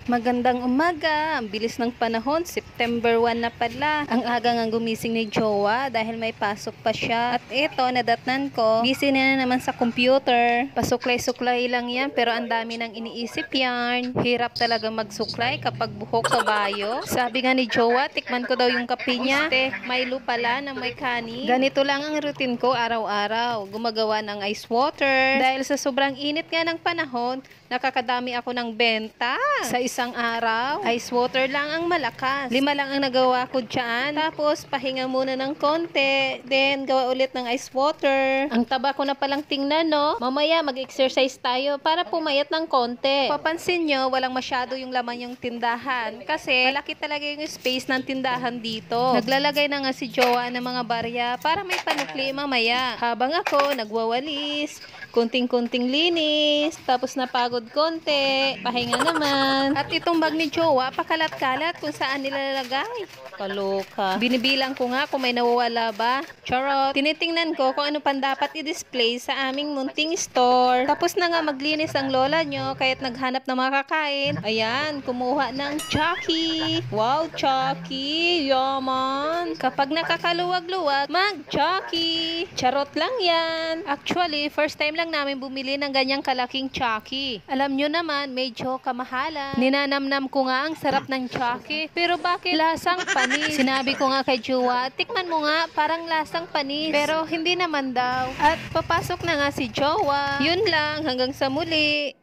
Magandang umaga, ang bilis ng panahon, September 1 na pala. Ang aga nga gumising ni Jowa dahil may pasok pa siya. At eto, nadatnan ko, busy na naman sa computer. Pasuklay-suklay lang yan pero ang dami nang iniisip yarn. Hirap talaga magsuklay kapag buhok kabayo. Sabi nga ni Jowa, tikman ko daw yung kape niya. Milo pala na may kanin. Ganito lang ang routine ko araw-araw. Gumagawa ng ice water. Dahil sa sobrang init nga ng panahon, nakakadami ako ng benta. Sa isang araw, ice water lang ang malakas. 5 lang ang nagawa ko dyan. Tapos, pahinga muna ng konti. Then, gawa ulit ng ice water. Ang taba ko na palang tingnan, no? Mamaya, mag-exercise tayo para pumayat ng konti. Papansin nyo, walang masyado yung laman yung tindahan. Kasi, malaki talaga yung space ng tindahan dito. Naglalagay na nga si Jowa ng mga barya para may panukli mamaya. Habang ako, nagwawalis. Kunting-kunting linis. Tapos, napagod konti. Pahinga naman. At itong bag ni Jowa, pakalat-kalat kung saan nilalagay. Kaloka. Binibilang ko nga kung may nawawala ba. Charot. Tinitingnan ko kung ano pang dapat i-display sa aming munting store. Tapos na nga maglinis ang lola nyo, kaya't naghanap na makakain. Ayan, kumuha ng Chucky. Wow, Chucky. Yaman. Kapag nakakaluwag-luwag, mag-Chucky. Charot lang yan. Actually, first time lang namin bumili ng ganyang kalaking Chucky. Alam nyo naman, medyo kamahalan. Ninanamnam ko nga ang sarap ng Chucky. Pero bakit lasang panis? Sinabi ko nga kay Jowa, tikman mo nga, parang lasang panis. Pero hindi naman daw. At papasok na nga si Jowa. Yun lang, hanggang sa muli.